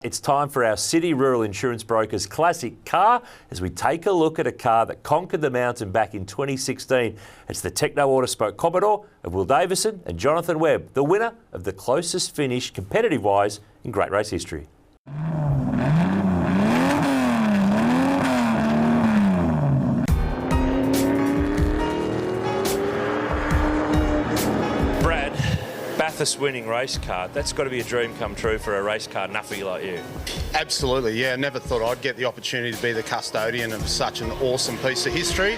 It's time for our City Rural Insurance Brokers Classic Car as we take a look at a car that conquered the mountain back in 2016. It's the TEKNO Autosports Commodore of Will Davison and Jonathon Webb, the winner of the closest finish competitive-wise in great race history. Bathurst winning race car, that's got to be a dream come true for a race car nuffy like you. Absolutely, yeah. Never thought I'd get the opportunity to be the custodian of such an awesome piece of history.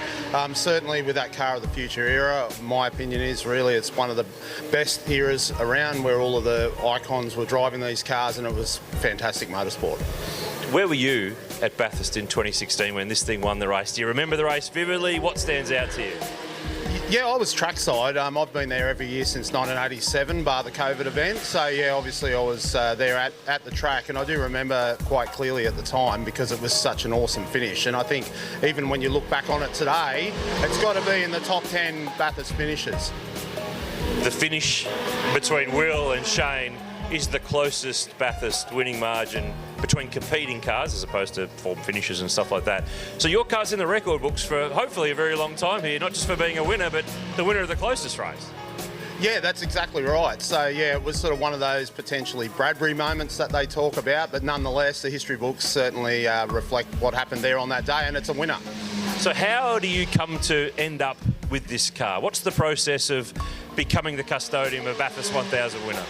Certainly with that car of the future era, my opinion is really it's one of the best eras around where all of the icons were driving these cars, and it was fantastic motorsport. Where were you at Bathurst in 2016 when this thing won the race? Do you remember the race vividly? What stands out to you? Yeah, I was trackside. I've been there every year since 1987, bar the COVID event. So yeah, obviously I was there at the track, and I do remember quite clearly at the time because it was such an awesome finish. And I think even when you look back on it today, it's got to be in the top 10 Bathurst finishes. The finish between Will and Shane is the closest Bathurst winning margin between competing cars as opposed to form finishes and stuff like that. So your car's in the record books for hopefully a very long time here, not just for being a winner, but the winner of the closest race. Yeah, that's exactly right. So yeah, it was sort of one of those potentially Bradbury moments that they talk about, but nonetheless, the history books certainly reflect what happened there on that day, and it's a winner. So how do you come to end up with this car? What's the process of becoming the custodian of Bathurst 1000 winner?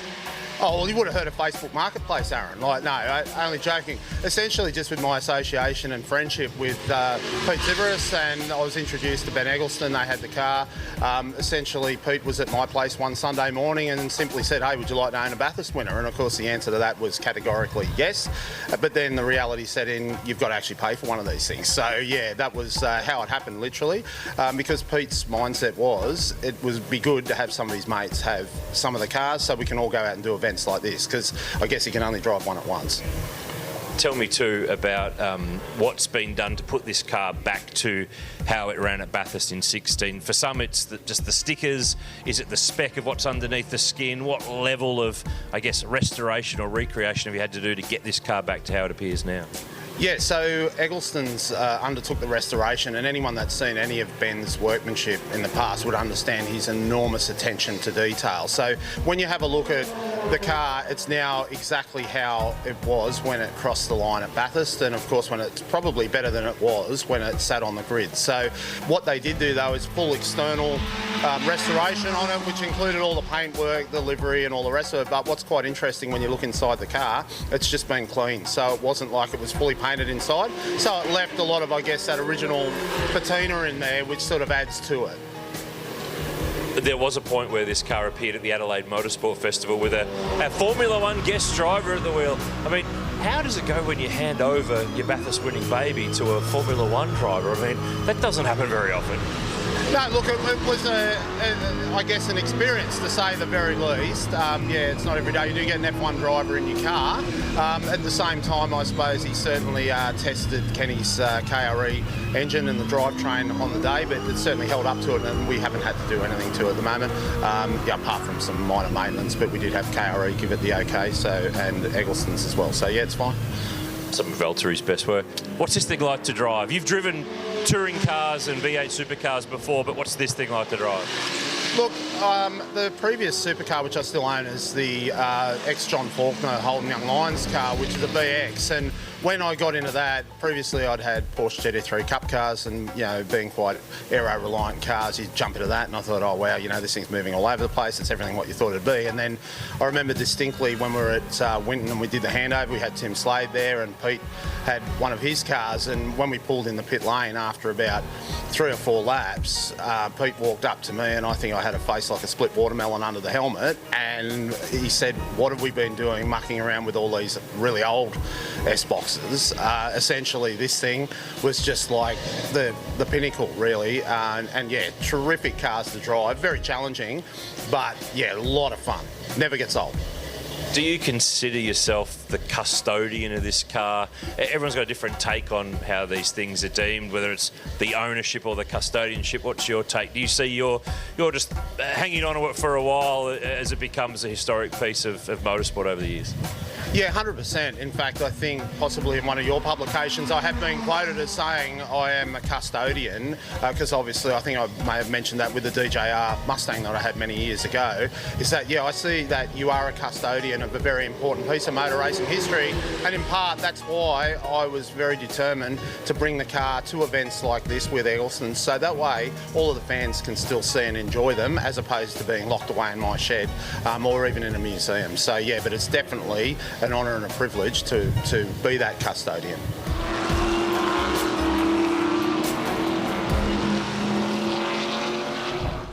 Oh, well, you would have heard of Facebook Marketplace, Aaron. Like, no, only joking. Essentially, just with my association and friendship with Pete Ziveris, and I was introduced to Ben Eggleston. They had the car. Essentially, Pete was at my place one Sunday morning and simply said, hey, would you like to own a Bathurst winner? And of course, the answer to that was categorically yes. But then the reality set in, you've got to actually pay for one of these things. So yeah, that was how it happened, literally. Because Pete's mindset was, it would be good to have some of his mates have some of the cars so we can all go out and do events like this, because I guess you can only drive one at once. Tell me too about what's been done to put this car back to how it ran at Bathurst in 16. For some it's just the stickers. Is it the spec of what's underneath the skin? What level of, I guess, restoration or recreation have you had to do to get this car back to how it appears now? Yeah, so Eggleston's undertook the restoration, and anyone that's seen any of Ben's workmanship in the past would understand his enormous attention to detail. So when you have a look at the car, it's now exactly how it was when it crossed the line at Bathurst, and of course when it's probably better than it was when it sat on the grid. So what they did do though is full external restoration on it, which included all the paintwork, the livery and all the rest of it. But what's quite interesting when you look inside the car, it's just been cleaned. So it wasn't like it was fully painted inside. So it left a lot of, I guess, that original patina in there, which sort of adds to it. There was a point where this car appeared at the Adelaide Motorsport Festival with a Formula One guest driver at the wheel. I mean, how does it go when you hand over your Bathurst winning baby to a Formula One driver? I mean, that doesn't happen very often. No, look, it was, I guess, an experience to say the very least. Yeah, it's not every day you do get an F1 driver in your car. At the same time, I suppose he certainly tested Kenny's KRE engine and the drivetrain on the day, but it certainly held up to it, and we haven't had to do anything to it at the moment, yeah, apart from some minor maintenance, but we did have KRE give it the okay, so, and Eggleston's as well. So yeah, it's fine. Some of Valtteri's best work. What's this thing like to drive? You've driven touring cars and V8 supercars before, but what's this thing like to drive? Look, the previous supercar, which I still own, is the ex-John Faulkner Holden Young Lions car, which is a VX. And when I got into that, previously I'd had Porsche GT3 Cup cars, and, you know, being quite aero-reliant cars, you jump into that, and I thought, oh, wow, you know, this thing's moving all over the place. It's everything what you thought it'd be. And then I remember distinctly when we were at Winton and we did the handover, we had Tim Slade there, and Pete had one of his cars, and when we pulled in the pit lane after about 3 or 4 laps, Pete walked up to me, and I think I had a face like a split watermelon under the helmet, and he said, what have we been doing mucking around with all these really old S-boxes? Essentially this thing was just like the pinnacle, really, and yeah, terrific cars to drive, very challenging, but yeah, a lot of fun, never gets old. Do you consider yourself the custodian of this car? Everyone's got a different take on how these things are deemed, whether it's the ownership or the custodianship. What's your take? Do you see you're just hanging on to it for a while as it becomes a historic piece of motorsport over the years? Yeah, 100%. In fact, I think possibly in one of your publications I have been quoted as saying I am a custodian, because obviously I think I may have mentioned that with the DJR Mustang that I had many years ago, is that, yeah, I see that you are a custodian of a very important piece of motor racing history, and in part that's why I was very determined to bring the car to events like this with Eggleston, so that way all of the fans can still see and enjoy them as opposed to being locked away in my shed or even in a museum. So yeah, but it's definitely an honour and a privilege to be that custodian.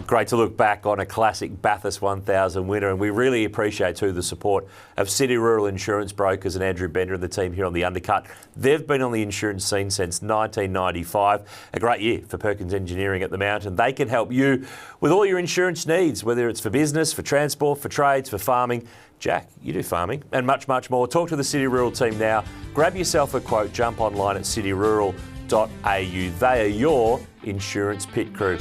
Great to look back on a classic Bathurst 1000 winner, and we really appreciate too the support of City Rural Insurance Brokers and Andrew Bender and the team here on the Undercut. They've been on the insurance scene since 1995. A great year for Perkins Engineering at the Mountain. They can help you with all your insurance needs, whether it's for business, for transport, for trades, for farming. Jack, you do farming, and much, much more. Talk to the City Rural team now. Grab yourself a quote, jump online at cityrural.au. They are your insurance pit crew.